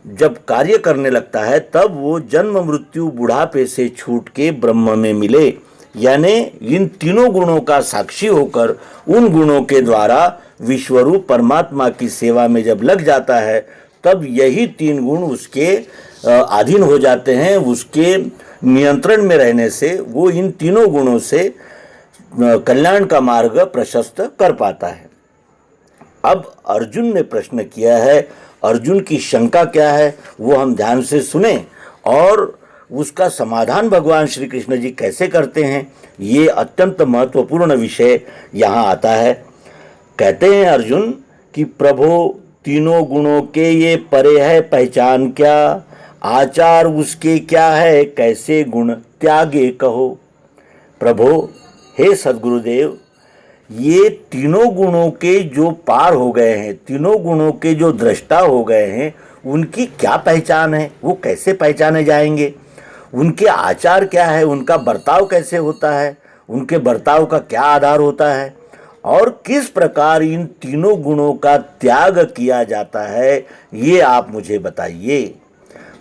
जब कार्य करने लगता है तब वो जन्म मृत्यु बुढ़ापे से छूट के ब्रह्म में मिले। यानी इन तीनों गुणों का साक्षी होकर उन गुणों के द्वारा विश्वरूप परमात्मा की सेवा में जब लग जाता है तब यही तीन गुण उसके अधीन हो जाते हैं। उसके नियंत्रण में रहने से वो इन तीनों गुणों से कल्याण का मार्ग प्रशस्त कर पाता है। अब अर्जुन ने प्रश्न किया है, अर्जुन की शंका क्या है वो हम ध्यान से सुने और उसका समाधान भगवान श्री कृष्ण जी कैसे करते हैं, ये अत्यंत महत्वपूर्ण विषय यहाँ आता है। कहते हैं अर्जुन कि प्रभु तीनों गुणों के ये परे है पहचान क्या, आचार उसके क्या है कैसे गुण त्यागे कहो। प्रभु हे सद्गुरुदेव, ये तीनों गुणों के जो पार हो गए हैं, तीनों गुणों के जो दृष्टा हो गए हैं, उनकी क्या पहचान है, वो कैसे पहचाने जाएंगे, उनके आचार क्या है, उनका बर्ताव कैसे होता है, उनके बर्ताव का क्या आधार होता है और किस प्रकार इन तीनों गुणों का त्याग किया जाता है, ये आप मुझे बताइए।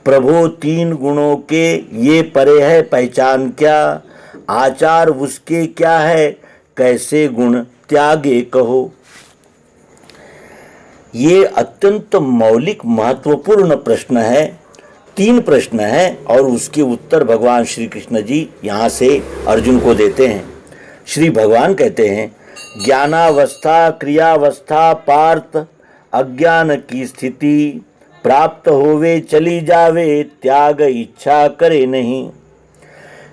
प्रभो तीन गुणों के ये परे है पहचान क्या, आचार उसके क्या है कैसे गुण त्यागे कहो। ये अत्यंत मौलिक महत्वपूर्ण प्रश्न है। 3 प्रश्न है और उसके उत्तर भगवान श्री कृष्ण जी यहाँ से अर्जुन को देते हैं। श्री भगवान कहते हैं, ज्ञानावस्था क्रियावस्था पार्थ, अज्ञान की स्थिति प्राप्त होवे चली जावे, त्याग इच्छा करे नहीं।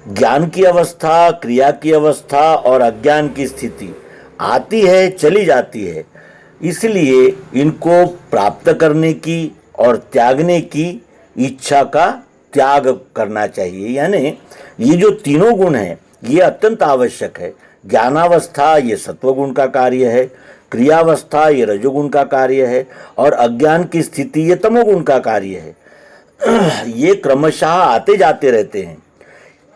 ज्ञान की अवस्था, क्रिया की अवस्था और अज्ञान की स्थिति आती है चली जाती है, इसलिए इनको प्राप्त करने की और त्यागने की इच्छा का त्याग करना चाहिए। यानी ये जो तीनों गुण हैं ये अत्यंत आवश्यक है। ज्ञानावस्था ये सत्वगुण का कार्य है, क्रियावस्था ये रजोगुण का कार्य है और अज्ञान की स्थिति ये तमोगुण का कार्य है। ये क्रमशः आते जाते रहते हैं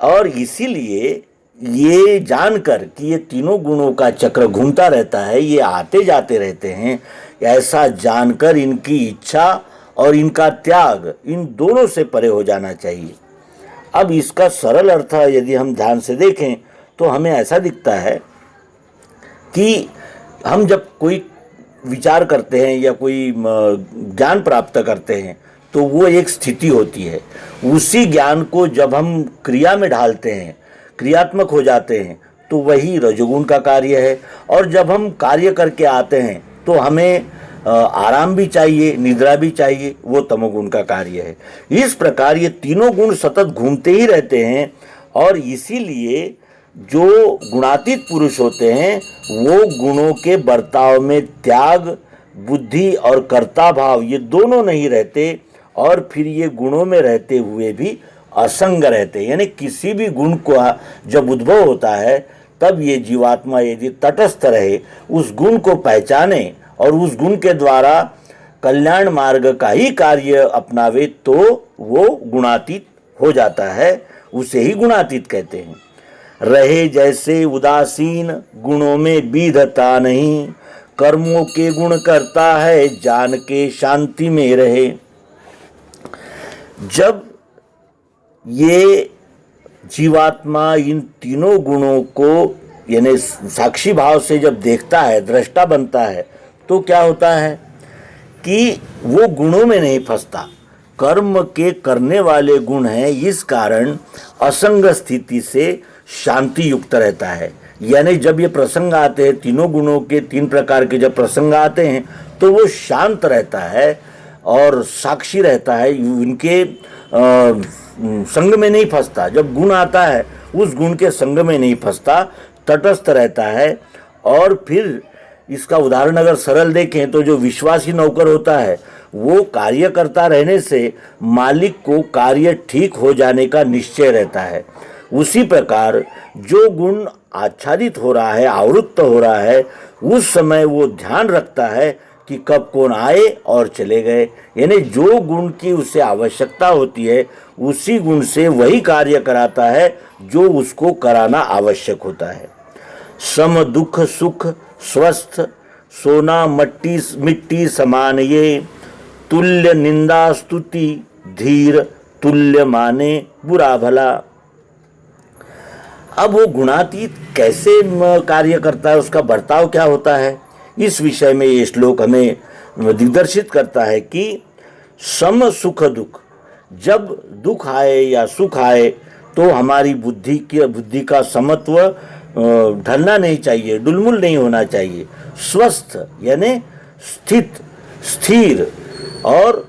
और इसीलिए ये जानकर कि ये तीनों गुणों का चक्र घूमता रहता है, ये आते जाते रहते हैं, ऐसा जानकर इनकी इच्छा और इनका त्याग इन दोनों से परे हो जाना चाहिए। अब इसका सरल अर्थ यदि हम ध्यान से देखें तो हमें ऐसा दिखता है कि हम जब कोई विचार करते हैं या कोई ज्ञान प्राप्त करते हैं तो वो एक स्थिति होती है। उसी ज्ञान को जब हम क्रिया में ढालते हैं, क्रियात्मक हो जाते हैं, तो वही रजोगुण का कार्य है। और जब हम कार्य करके आते हैं तो हमें आराम भी चाहिए, निद्रा भी चाहिए, वो तमोगुण का कार्य है। इस प्रकार ये तीनों गुण सतत घूमते ही रहते हैं और इसीलिए जो गुणातीत पुरुष होते हैं वो गुणों के बर्ताव में त्याग, बुद्धि और कर्ता भाव ये दोनों नहीं रहते और फिर ये गुणों में रहते हुए भी असंग रहते। यानी किसी भी गुण का जब उद्भव होता है तब ये जीवात्मा यदि तटस्थ रहे, उस गुण को पहचाने और उस गुण के द्वारा कल्याण मार्ग का ही कार्य अपनावे तो वो गुणातीत हो जाता है, उसे ही गुणातीत कहते हैं। रहे जैसे उदासीन, गुणों में बीधता नहीं, कर्मों के गुण करता है, जान के शांति में रहे। जब ये जीवात्मा इन तीनों गुणों को यानी साक्षी भाव से जब देखता है, दृष्टा बनता है, तो क्या होता है कि वो गुणों में नहीं फंसता। कर्म के करने वाले गुण हैं, इस कारण असंग स्थिति से शांति युक्त रहता है। यानी जब ये प्रसंग आते हैं, तीनों गुणों के 3 प्रकार के जब प्रसंग आते हैं तो वो शांत रहता है और साक्षी रहता है, उनके संग में नहीं फंसता। जब गुण आता है उस गुण के संग में नहीं फंसता, तटस्थ रहता है। और फिर इसका उदाहरण अगर सरल देखें तो जो विश्वासी नौकर होता है वो कार्य करता रहने से मालिक को कार्य ठीक हो जाने का निश्चय रहता है। उसी प्रकार जो गुण आच्छादित हो रहा है, आवृत्त हो रहा है, उस समय वो ध्यान रखता है कि कब कौन आए और चले गए। यानी जो गुण की उसे आवश्यकता होती है उसी गुण से वही कार्य कराता है जो उसको कराना आवश्यक होता है। सम दुख सुख स्वस्थ, सोना मट्टी मिट्टी समान ये, तुल्य निंदा स्तुति धीर, तुल्य माने बुरा भला। अब वो गुणातीत कैसे कार्य करता है, उसका बर्ताव क्या होता है, इस विषय में ये श्लोक हमें दिग्दर्शित करता है कि सम सुख दुख, जब दुख आए या सुख आए तो हमारी बुद्धि का समत्व ढलना नहीं चाहिए, डुलमुल नहीं होना चाहिए। स्वस्थ यानी स्थित, स्थिर और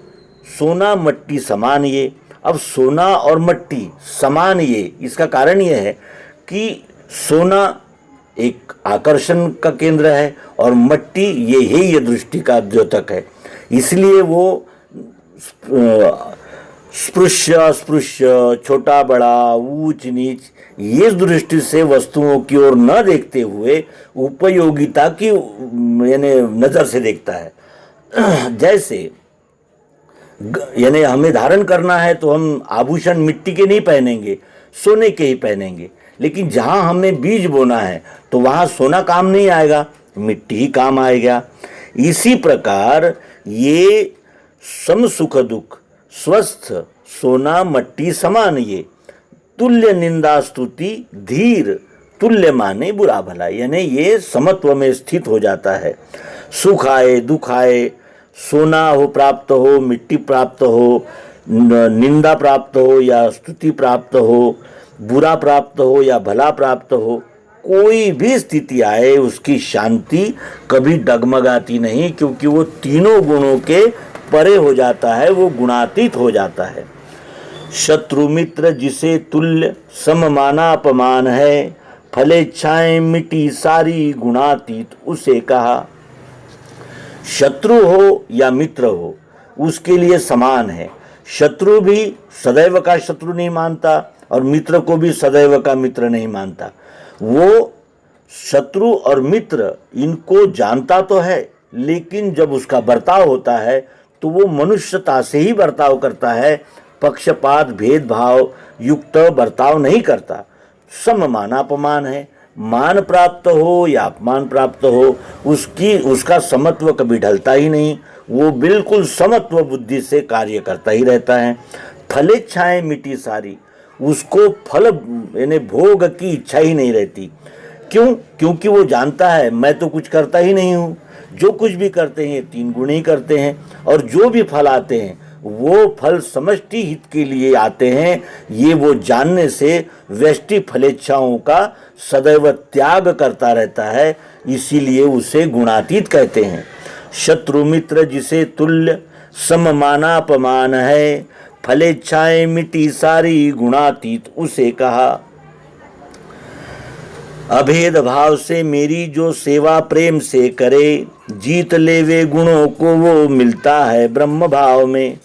सोना मट्टी समान ये। अब सोना और मट्टी समान ये, इसका कारण ये है कि सोना एक आकर्षण का केंद्र है और मट्टी ये है, ये दृष्टि का द्योतक है। इसलिए वो स्पृश्य अस्पृश्य, छोटा बड़ा, ऊंच नीच, ये दृष्टि से वस्तुओं की ओर न देखते हुए उपयोगिता की यानी नज़र से देखता है। जैसे यानी हमें धारण करना है तो हम आभूषण मिट्टी के नहीं पहनेंगे, सोने के ही पहनेंगे। लेकिन जहाँ हमें बीज बोना है तो वहाँ सोना काम नहीं आएगा, मिट्टी ही काम आएगा। इसी प्रकार ये सम सुख दुख, स्वस्थ सोना मट्टी समान ये, तुल्य निंदा स्तुति धीर, तुल्य माने बुरा भला, यानी ये समत्व में स्थित हो जाता है। सुख आए दुख आए, सोना हो प्राप्त हो, मिट्टी प्राप्त हो, निंदा प्राप्त हो या स्तुति प्राप्त हो, बुरा प्राप्त हो या भला प्राप्त हो, कोई भी स्थिति आए उसकी शांति कभी डगमगाती नहीं, क्योंकि वो तीनों गुणों के परे हो जाता है, वो गुणातीत हो जाता है। शत्रु मित्र जिसे तुल्य सममाना अपमान है, फलेच्छाएं मिटी सारी गुणातीत उसे कहा। शत्रु हो या मित्र हो उसके लिए समान है। शत्रु भी सदैव का शत्रु नहीं मानता और मित्र को भी सदैव का मित्र नहीं मानता। वो शत्रु और मित्र इनको जानता तो है, लेकिन जब उसका बर्ताव होता है तो वो मनुष्यता से ही बर्ताव करता है, पक्षपात भेदभाव युक्त बर्ताव नहीं करता। सममानापमान है, मान प्राप्त हो या अपमान प्राप्त हो उसका समत्व कभी ढलता ही नहीं, वो बिल्कुल समत्व बुद्धि से कार्य करता ही रहता है। फलेच्छाएं मिटी सारी, उसको फल यानी भोग की इच्छा ही नहीं रहती। क्यों? क्योंकि वो जानता है मैं तो कुछ करता ही नहीं हूँ, जो कुछ भी करते हैं तीन गुण ही करते हैं, और जो भी फल आते हैं वो फल समष्टि हित के लिए आते हैं। ये वो जानने से व्यष्टि फलेच्छाओं का सदैव त्याग करता रहता है, इसीलिए उसे गुणातीत कहते हैं। शत्रु मित्र जिसे तुल्य सममानापमान है, फलेच्छाएं मिटी सारी गुणातीत उसे कहा। अभेद भाव से मेरी जो सेवा प्रेम से करे, जीत ले वे गुणों को वो मिलता है ब्रह्म भाव में।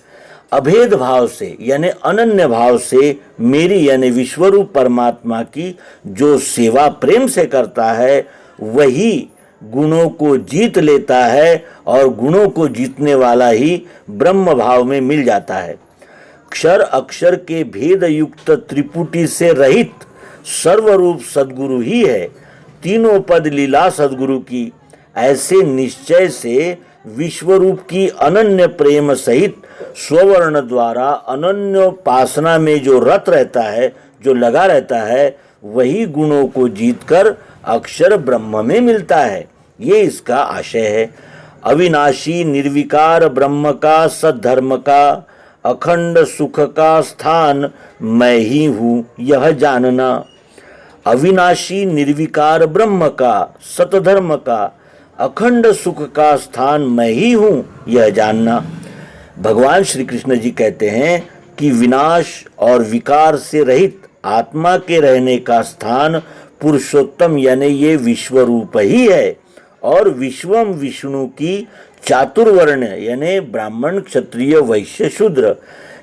अभेद भाव से यानी अनन्य भाव से मेरी यानी विश्वरूप परमात्मा की जो सेवा प्रेम से करता है वही गुणों को जीत लेता है, और गुणों को जीतने वाला ही ब्रह्म भाव में मिल जाता है। क्षर अक्षर के भेद युक्त त्रिपुटी से रहित सर्वरूप सद्गुरु ही है, तीनों पद लीला सद्गुरु की। ऐसे निश्चय से विश्वरूप की अनन्य प्रेम सहित स्ववर्ण द्वारा अनन्योपासना में जो रत रहता है, जो लगा रहता है, वही गुणों को जीतकर अक्षर ब्रह्म में मिलता है। ये इसका आशय है। अविनाशी निर्विकार ब्रह्म का सद्धर्म का अखंड सुख का स्थान मैं ही हूँ यह जानना। अविनाशी निर्विकार ब्रह्म का सतधर्म का अखंड सुख का स्थान मैं ही हूँ यह जानना। भगवान श्री कृष्ण जी कहते हैं कि विनाश और विकार से रहित आत्मा के रहने का स्थान पुरुषोत्तम यानी ये विश्वरूप ही है, और विश्वम विष्णु की चातुर्वर्ण यानी ब्राह्मण क्षत्रिय वैश्य शूद्र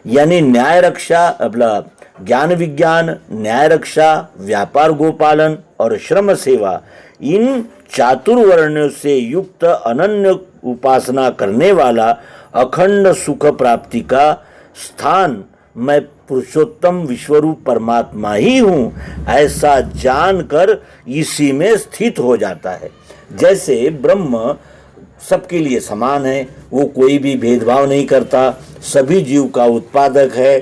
यानी न्याय रक्षा ज्ञान विज्ञान न्याय रक्षा व्यापार गोपालन और श्रम सेवा, इन चातुर्वर्ण्यों से युक्त अनन्य उपासना करने वाला अखंड सुख प्राप्ति का स्थान मैं पुरुषोत्तम विश्वरूप परमात्मा ही हूँ, ऐसा जानकर इसी में स्थित हो जाता है। जैसे ब्रह्म सबके लिए समान है, वो कोई भी भेदभाव नहीं करता, सभी जीव का उत्पादक है,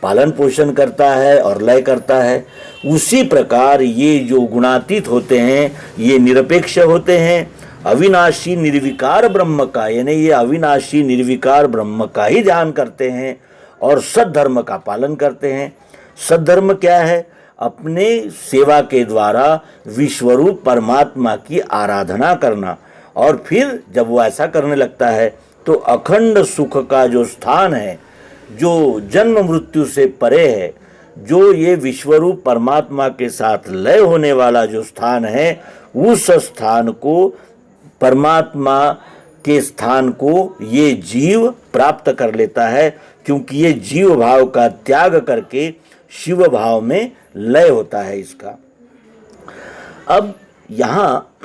पालन पोषण करता है और लय करता है। उसी प्रकार ये जो गुणातीत होते हैं ये निरपेक्ष होते हैं। अविनाशी निर्विकार ब्रह्म का यानी ये अविनाशी निर्विकार ब्रह्म का ही ध्यान करते हैं और सद्धर्म का पालन करते हैं। सद्धर्म क्या है? अपने सेवा के द्वारा विश्वरूप परमात्मा की आराधना करना, और फिर जब वो ऐसा करने लगता है तो अखंड सुख का जो स्थान है, जो जन्म मृत्यु से परे है, जो ये विश्वरूप परमात्मा के साथ लय होने वाला जो स्थान है, उस स्थान को परमात्मा के स्थान को ये जीव प्राप्त कर लेता है, क्योंकि ये जीव भाव का त्याग करके शिव भाव में लय होता है इसका। अब यहाँ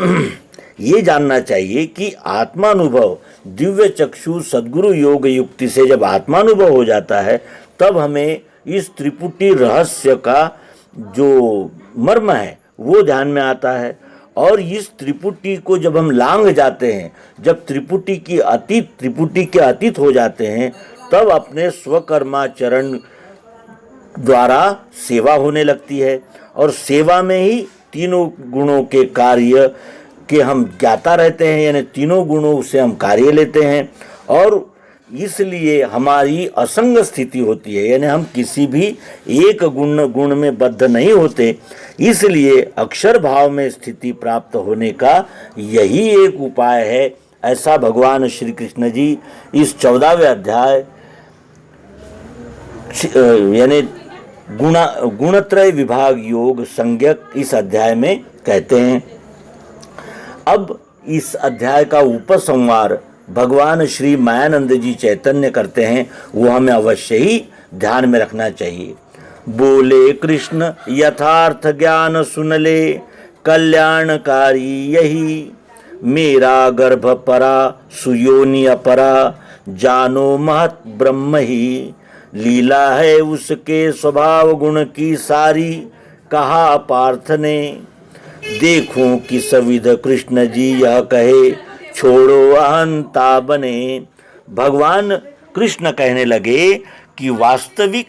ये जानना चाहिए कि आत्मानुभव दिव्य चक्षु सद्गुरु योग युक्ति से जब आत्मानुभव हो जाता है तब हमें इस त्रिपुटी रहस्य का जो मर्म है वो ध्यान में आता है। और इस त्रिपुटी को जब हम लांघ जाते हैं, जब त्रिपुटी के अतीत हो जाते हैं, तब अपने स्वकर्माचरण द्वारा सेवा होने लगती है और सेवा में ही तीनों गुणों के कार्य के हम ज्ञाता रहते हैं, यानी तीनों गुणों से हम कार्य लेते हैं और इसलिए हमारी असंग स्थिति होती है, यानी हम किसी भी एक गुण में बद्ध नहीं होते। इसलिए अक्षर भाव में स्थिति प्राप्त होने का यही एक उपाय है, ऐसा भगवान श्री कृष्ण जी इस 14वें अध्याय यानी गुणत्रय विभाग योग संज्ञक इस अध्याय में कहते हैं। अब इस अध्याय का उपसंहार भगवान श्री मायानंद जी चैतन्य करते हैं, वो हमें अवश्य ही ध्यान में रखना चाहिए। बोले कृष्ण यथार्थ ज्ञान सुन ले, कल्याणकारी यही, मेरा गर्भ परा सुयोनि अपरा, जानो महत ब्रह्म ही, लीला है उसके स्वभाव गुण की सारी, कहा पार्थ ने, देखो कि सविध कृष्ण जी यह कहे, छोड़ो अहंता बने। भगवान कृष्ण कहने लगे कि वास्तविक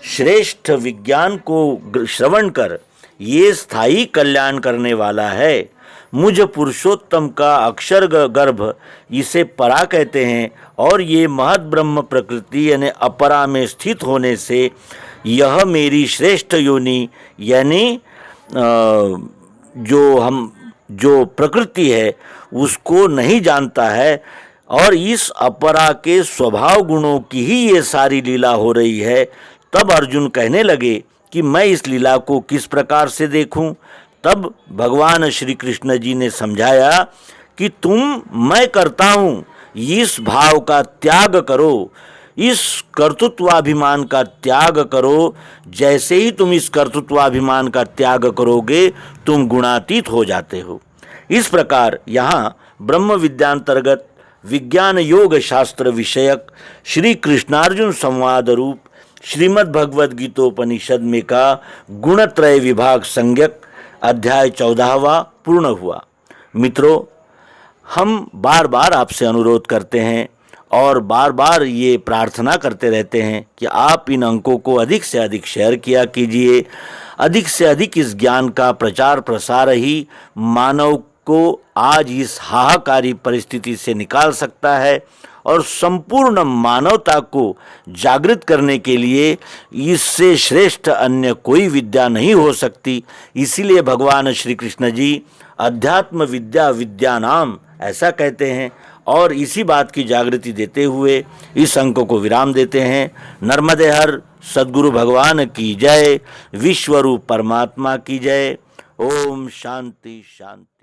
श्रेष्ठ विज्ञान को श्रवण कर, ये स्थायी कल्याण करने वाला है। मुझ पुरुषोत्तम का अक्षर गर्भ इसे परा कहते हैं और ये महत ब्रह्म प्रकृति यानी अपरा में स्थित होने से यह मेरी श्रेष्ठ योनि यानी जो प्रकृति है उसको नहीं जानता है और इस अपरा के स्वभाव गुणों की ही ये सारी लीला हो रही है। तब अर्जुन कहने लगे कि मैं इस लीला को किस प्रकार से देखूं। तब भगवान श्री कृष्ण जी ने समझाया कि तुम मैं करता हूं इस भाव का त्याग करो, इस कर्तृत्वाभिमान का त्याग करो। जैसे ही तुम इस कर्तृत्वाभिमान का त्याग करोगे तुम गुणातीत हो जाते हो। इस प्रकार यहाँ ब्रह्म विद्यांतर्गत विज्ञान योग शास्त्र विषयक श्री कृष्णार्जुन संवाद रूप श्रीमद् भगवद गीतोपनिषद में का गुणत्रय विभाग संज्ञक अध्याय 14वां पूर्ण हुआ। मित्रों, हम बार बार आपसे अनुरोध करते हैं और बार बार ये प्रार्थना करते रहते हैं कि आप इन अंकों को अधिक से अधिक शेयर किया कीजिए। अधिक से अधिक इस ज्ञान का प्रचार प्रसार ही मानव को आज इस हाहाकारी परिस्थिति से निकाल सकता है और संपूर्ण मानवता को जागृत करने के लिए इससे श्रेष्ठ अन्य कोई विद्या नहीं हो सकती। इसीलिए भगवान श्री कृष्ण जी अध्यात्म विद्या विद्यानाम ऐसा कहते हैं और इसी बात की जागृति देते हुए इस अंक को विराम देते हैं। नर्मदे हर सद्गुरु भगवान की जय, विश्वरूप परमात्मा की जय। ओम शांति शांति।